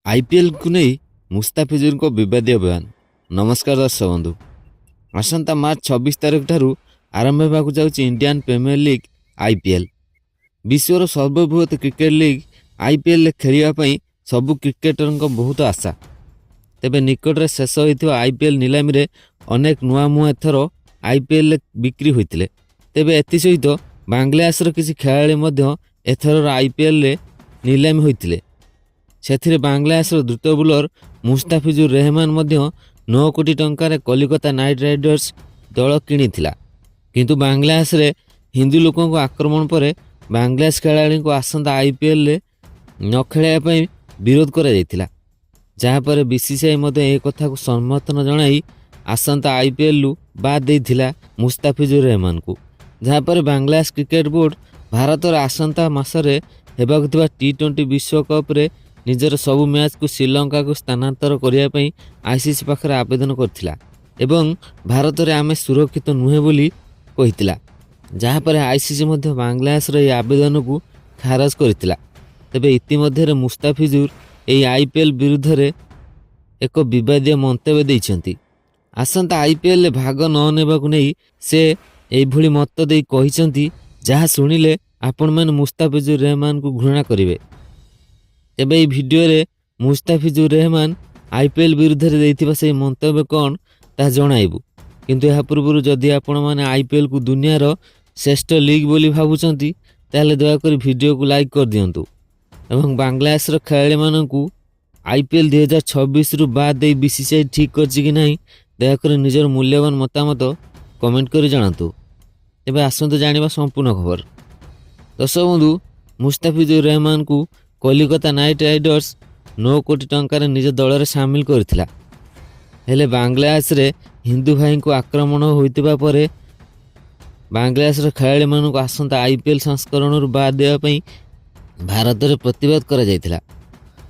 IPL को नहीं मुस्ताफिजुर को विवादीय बयान। नमस्कार दर्शक बंधु, आसंता मार्च 26 तारिख ठारू आरंभ होगा जाऊँगी इंडियन प्रीमियर लीग आईपीएल। विश्वर सर्वबृहत क्रिकेट लीग आईपीएल खेलने सबु क्रिकेटर बहुत आशा। तेबे निकट शेष होता आईपीएल नीलामी रे अनेक नुआ मुआ एथर आईपीएल बिक्री होते। तेबे एथि सहित बांग्लादेश किसी खेलाड़ी एथर आईपीएल नीलामी होते। से बांग्लादेश द्रुत बोलर मुस्ताफिजुर रहमान 9 कोटी टंकार कलिकता नाइट राइडर्स दल किनी किंतु बांग्लादेश रे हिंदू लोकों को आक्रमण पर बांग्लादेश खेलाड़ी को आसंता आईपीएल न खेल विरोध कर जहाँपर बीसीसीआई एक कथा को समर्थन जनाई आसंता आईपीएल बाद देइथिला मुस्ताफिजुर रहमान को। जहाँपर बांग्लादेश क्रिकेट बोर्ड भारतर आसंता मासरे हेबाकु थिबा टी20 विश्वकप रे निजर सबु मैच को श्रीलंका को स्थानांतर करने आईसीसी पाखरे आवेदन करथिला एवं भारत रे आमे सुरक्षित नुहे बोली कहितिला। जहाँपर आईसीसी मध्य बांग्लादेश रे आवेदन को खारज करथिला। तेबे इतिमध्य मुस्ताफिजुर एई आईपीएल विरुद्ध रे एक विवादीय मंतव्य देइछंती। आसंता आईपीएल भाग न नेबाकु नहीं से एभली मत देई कहिछंती जहाँ शुणिले आपण मैंने मुस्ताफिजुर रहमान को घृणा करेंगे। तेबे এই ভিডিওରେ मुस्ताफिजुर रहमान आईपीएल विरुद्ध रे देइथिबा से मंतव्य कौन ता जणाइबु। किंतु या पूर्व जदि आपण माने आईपीएल को दुनियार श्रेष्ठ लीग बोली भाबुचंती ताले दयाकर वीडियो को लाइक कर दियंतु एवं बांग्लादेश खेलाड़ी मानू आईपीएल 2026 रु बाद दे बीसीसीआई ठीक करछि कि नहीं दयाकर निजर मूल्यवान मतामत कमेंट कर जणातु। तेबे आसंतु जानिबा संपूर्ण खबर। दर्शक बंधु, मुस्ताफिजुर रहमान को कलिकता नाइट राइडर्स 9 कोटी टंकार निज दल में सामिल करथिला। हेले बांग्लादेश रे हिंदू भाई को आक्रमण होइतिबा परे बांग्लादेश खेलाड़ी मानू आसंता आईपीएल संस्करण बाद देवाई भारत में प्रतिवाद करा जायतिला।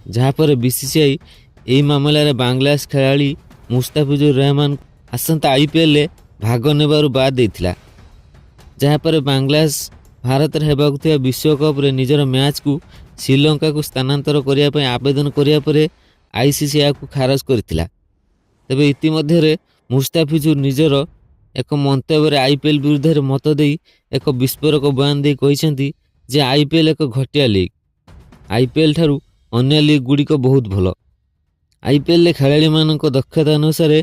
जहाँ पर बीसीसीआई एही मामला रे बांग्लादेश खेलाड़ी मुस्ताफिजुर रहमान आसंता आईपीएल भाग नेबारु बाद देइथिला। जहाँ पर बांग्लादेश भारत में हेबाकु थिबा विश्वकप रे निजर मैच को श्रीलंका को स्थानांतर करने आवेदन करिया परे आईसीसी या खारज करथिला। तेबे इतिमध्य मुस्ताफिजुर निजर एक मंतव्य आईपीएल विरुद्ध मत दे एक विस्फोरक बयान दे कहिसेंती जे आईपीएल एक घटिया लीग। आईपीएल ठारू अन्य लीग गुड़िक बहुत भल। आईपीएल खेलाड़ी मानक दक्षता अनुसार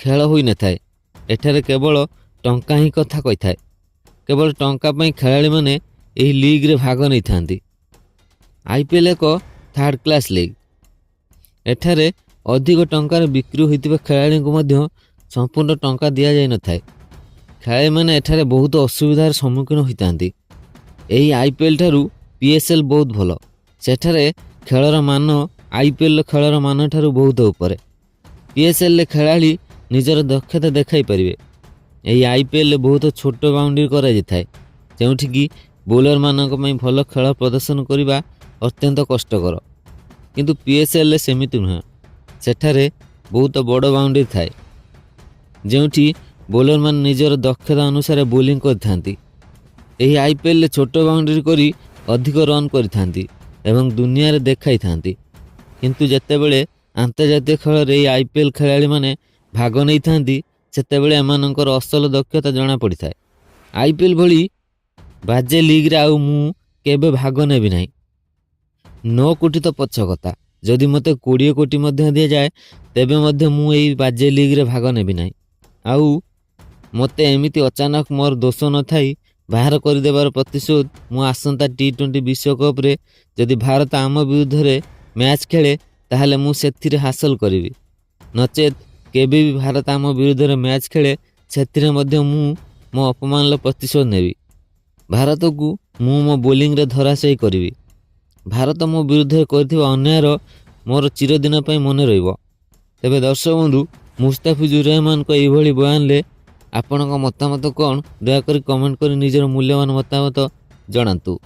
खेल होई न थाए। एठारे केवल टंका ही कथा कही थाए। केवल टंका पई खेलाड़ी माने एही लीग रे भाग नहीं थांती। आईपीएल एक थर्ड क्लास लीग। एठारे अधिक टंकार बिक्री होइतिबा खेलाड़ी को मध्य संपूर्ण टंका दिया जाय न थाए। खेलाड़ी माने एठारे बहुत असुविधार सम्मुखीन होइतांती। एही आईपीएल ठारू पीएसएल बहुत भल। सेठारे खेलर मान आईपीएल खेलर मान ठारू बहुत ऊपर। पीएसएल खेलाड़ी निजर दक्षता देखाई परिवे। एही आईपीएल बहुत छोट बाउंड्री करा जाय जेउठी कि बोलर मानक पई भल खेल प्रदर्शन करबा अत्यंत कष्टकर। किंतु पीएसएल सेमिति नुह। सेठारे बहुत बड़ बाउंड्री थाए जेउठी बोलर मान निजर दक्षता अनुसार बोलिंग करथांती। एही आईपीएल छोट बाउंड्री करी अधिक रन करथांती एवं दुनिया रे देखाई थांती। किंतु जेतेबेले अंतर्जातीय खेल रे आईपीएल खेलाड़ी माने भाग नहीं थांती सेतेबेले एमानकर असल दक्षता जना पड़ी थाए। आईपीएल भली बाजे लीग रे आउ मु केबे भाग नेबी नाही। 9 कोटी तो पछ कथा, जदि मते 20 कोटी मध्य दिया जाए तेबे मध्य मु एई बाजे लीग रे भाग नेबी नाही। आउ मते एमिति अचानक मोर दोष न थाई बाहर कर देबार प्रतिशोध मु आसंता टी20 विश्वकप रे जदि भारत आम विरुद्ध रे मैच खेले ताहले मु सेथिरे हासिल करिवि। नचेत केबे भी भारत आम विरुद्ध रे मैच खेले सेथिरे मध्य मु मो अपमान प्रतिशोध नेबी। भारत को मु मो बोलिंग रे धराशायी करिवि। भारत मो विरुद्ध करथिबा अन्यायर मोर चिरदिन पई मने रहिबो। तेबे दर्शक बंधु, मुस्ताफिजुर रहमान को एभली बयान ले आपणक मतामत कौन दयाकरी कमेंट कर निजर मूल्यवान मतामत जणातु।